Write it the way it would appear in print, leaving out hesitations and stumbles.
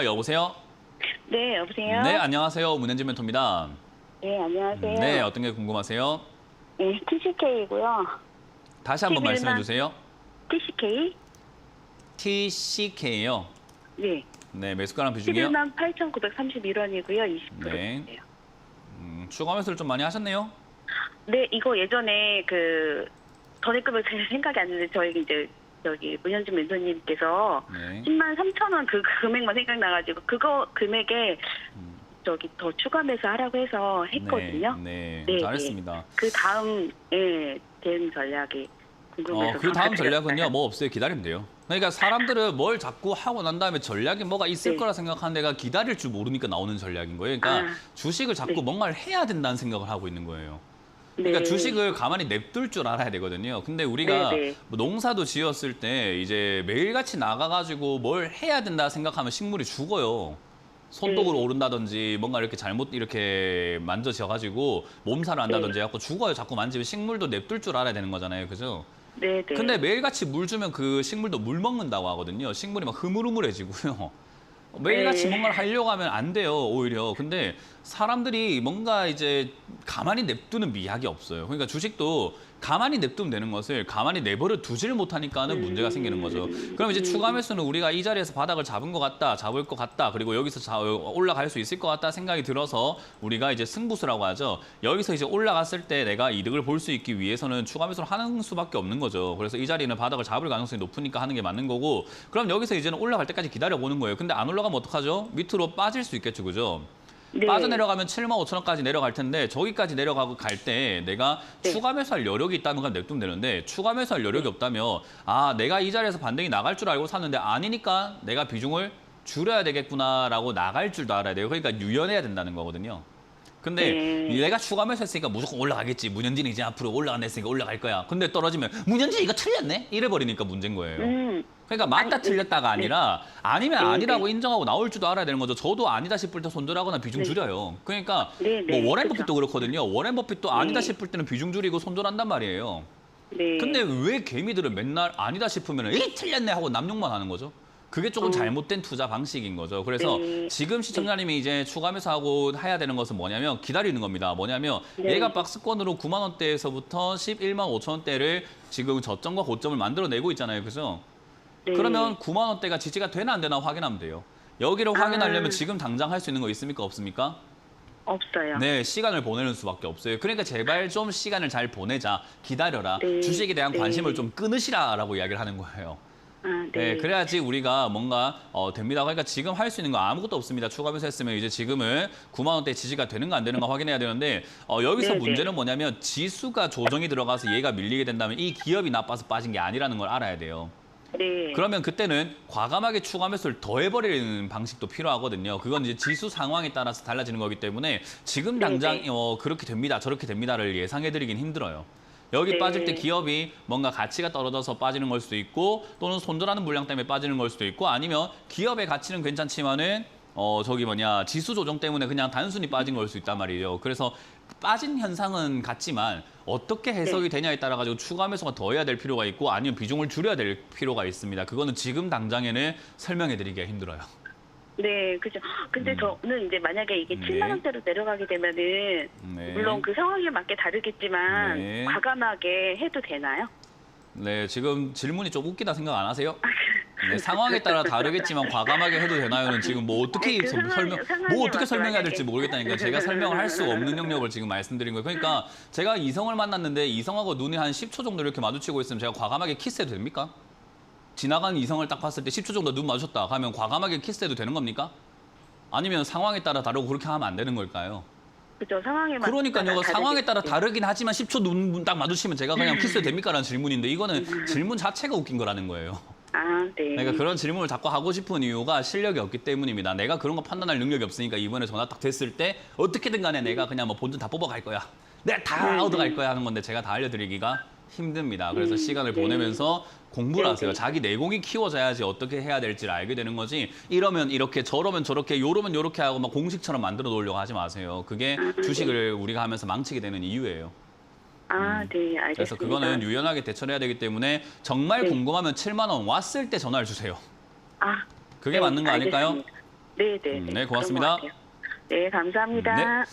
여보세요? 네, 여보세요? 네, 안녕하세요. 문현진 멘토입니다. 네, 안녕하세요. 네, 어떤 게 궁금하세요? 네, TCK이고요. 다시 한번 말씀해 주세요. TCK? TCK요. 네. 네, 매수가랑 비중이요? 11만 8,931원이고요. 20%예요. 네. 추가 매수를 좀 많이 하셨네요. 네, 이거 예전에 전액금을 잘 생각이 안 나는데 저희 문현진 멘토님께서 네. 10만 3천 원 그 금액만 생각나가지고 그거 금액에 더 추가 매수하라고 해서 했거든요. 네, 네, 잘했습니다. 그 다음 대응 전략이 궁금해서. 그 다음 전략은요, 뭐 없어요. 기다리면 돼요. 그러니까 사람들은 뭘 자꾸 하고 난 다음에 전략이 뭐가 있을 네. 거라 생각하는 데가 기다릴 줄 모르니까 나오는 전략인 거예요. 그러니까 주식을 자꾸 네. 뭔가를 해야 된다는 생각을 하고 있는 거예요. 그러니까 네. 주식을 가만히 냅둘 줄 알아야 되거든요. 근데 우리가 네. 뭐 농사도 지었을 때 이제 매일같이 나가가지고 뭘 해야 된다 생각하면 식물이 죽어요. 손독으로 네. 오른다든지 뭔가 이렇게 잘못 이렇게 만져져가지고 몸살을 한다든지 네. 해갖고 죽어요. 자꾸 만지면 식물도 냅둘 줄 알아야 되는 거잖아요. 그죠? 네. 근데 매일같이 물 주면 그 식물도 물 먹는다고 하거든요. 식물이 막 흐물흐물해지고요. 매일같이 네. 뭔가를 하려고 하면 안 돼요, 오히려. 근데 사람들이 뭔가 이제 가만히 냅두는 미학이 없어요. 그러니까 주식도 가만히 냅두면 되는 것을 가만히 내버려 두지를 못하니까는 문제가 생기는 거죠. 그럼 이제 추가 매수는 우리가 이 자리에서 바닥을 잡은 것 같다, 잡을 것 같다, 그리고 여기서 올라갈 수 있을 것 같다 생각이 들어서 우리가 이제 승부수라고 하죠. 여기서 이제 올라갔을 때 내가 이득을 볼 수 있기 위해서는 추가 매수를 하는 수밖에 없는 거죠. 그래서 이 자리는 바닥을 잡을 가능성이 높으니까 하는 게 맞는 거고, 그럼 여기서 이제는 올라갈 때까지 기다려보는 거예요. 근데 안 올라가면 어떡하죠? 밑으로 빠질 수 있겠죠, 그죠? 네. 빠져내려가면 7만 5천 원까지 내려갈 텐데 저기까지 내려가고 갈 때 내가 네. 추가 매수할 여력이 있다면 그냥 냅두면 되는데 추가 매수할 여력이 없다면 내가 이 자리에서 반등이 나갈 줄 알고 샀는데 아니니까 내가 비중을 줄여야 되겠구나라고 나갈 줄도 알아야 돼요. 그러니까 유연해야 된다는 거거든요. 근데 내가 추가 매수했으니까 무조건 올라가겠지. 문현진이 이제 앞으로 올라간다 했으니까 올라갈 거야. 근데 떨어지면 문현진이 이거 틀렸네? 이래버리니까 문제인 거예요. 그러니까 맞다 틀렸다가 아니라 아니면 아니라고 인정하고 나올 줄도 알아야 되는 거죠. 저도 아니다 싶을 때 손절하거나 비중 줄여요. 그러니까 뭐 워렌 버핏도 그렇거든요. 워렌 버핏도 아니다 싶을 때는 비중 줄이고 손절한단 말이에요. 네. 근데 왜 개미들은 맨날 아니다 싶으면 이 틀렸네 하고 남용만 하는 거죠? 그게 조금 잘못된 투자 방식인 거죠. 그래서 지금 시청자님이 이제 추가 매수하고 해야 되는 것은 뭐냐면 기다리는 겁니다. 뭐냐면 얘가 박스권으로 9만 원대에서부터 11만 5천 원대를 지금 저점과 고점을 만들어내고 있잖아요. 그죠? 그러면 9만 원대가 지지가 되나 안 되나 확인하면 돼요. 여기를 확인하려면 지금 당장 할 수 있는 거 있습니까? 없습니까? 없어요. 네, 시간을 보내는 수밖에 없어요. 그러니까 제발 좀 시간을 잘 보내자. 기다려라. 주식에 대한 관심을 좀 끊으시라라고 이야기를 하는 거예요. 네, 그래야지 우리가 뭔가 됩니다. 그러니까 지금 할 수 있는 거 아무것도 없습니다. 추가 매수했으면 이제 지금은 9만 원대 지지가 되는가 안 되는가 확인해야 되는데 여기서 문제는 뭐냐면 지수가 조정이 들어가서 얘가 밀리게 된다면 이 기업이 나빠서 빠진 게 아니라는 걸 알아야 돼요. 네. 그러면 그때는 과감하게 추가 매수를 더해버리는 방식도 필요하거든요. 그건 이제 지수 상황에 따라서 달라지는 거기 때문에 지금 당장 그렇게 됩니다, 저렇게 됩니다를 예상해드리긴 힘들어요. 여기 빠질 때 기업이 뭔가 가치가 떨어져서 빠지는 걸 수도 있고 또는 손절하는 물량 때문에 빠지는 걸 수도 있고 아니면 기업의 가치는 괜찮지만은 지수 조정 때문에 그냥 단순히 빠진 걸 수 있단 말이에요. 그래서 빠진 현상은 같지만 어떻게 해석이 되냐에 따라 가지고 추가 매수가 더 해야 될 필요가 있고 아니면 비중을 줄여야 될 필요가 있습니다. 그거는 지금 당장에는 설명해 드리기가 힘들어요. 네, 그죠. 근데 저는 이제 만약에 이게 7만 원대로 내려가게 되면은 물론 그 상황에 맞게 다르겠지만 과감하게 해도 되나요? 네, 지금 질문이 좀 웃기다 생각 안 하세요? 네, 상황에 따라 다르겠지만 과감하게 해도 되나요는 지금 뭐 어떻게 어떻게 설명해야 될지 모르겠다니까 제가 설명을 할 수 없는 영역을 지금 말씀드린 거예요. 그러니까 제가 이성을 만났는데 이성하고 눈이 한 10초 정도 이렇게 마주치고 있으면 제가 과감하게 키스해도 됩니까? 지나가는 이성을 딱 봤을 때 10초 정도 눈 마주쳤다 하면 과감하게 키스해도 되는 겁니까? 아니면 상황에 따라 다르고 그렇게 하면 안 되는 걸까요? 그죠. 그러니까요. 상황에 따라 다르긴 하지만 10초 눈 딱 마주치면 제가 그냥 키스해도 됩니까? 라는 질문인데 이거는 질문 자체가 웃긴 거라는 거예요. 네. 그러니까 그런 질문을 자꾸 하고 싶은 이유가 실력이 없기 때문입니다. 내가 그런 거 판단할 능력이 없으니까 이번에 전화 딱 됐을 때 어떻게든 간에 내가 그냥 뭐 본전 다 뽑아갈 거야. 내가 다 얻어갈 거야 하는 건데 제가 다 알려드리기가 힘듭니다. 그래서 시간을 보내면서 공부를 하세요. 자기 내공이 키워져야지 어떻게 해야 될지를 알게 되는 거지 이러면 이렇게 저러면 저렇게 요러면 요렇게 하고 막 공식처럼 만들어 놓으려고 하지 마세요. 그게 주식을 우리가 하면서 망치게 되는 이유예요. 네, 알겠습니다. 그래서 그거는 유연하게 대처를 해야 되기 때문에 정말 궁금하면 7만 원 왔을 때 전화를 주세요. 그게 맞는 거 아닐까요? 네, 네, 네, 고맙습니다. 네, 감사합니다. 네.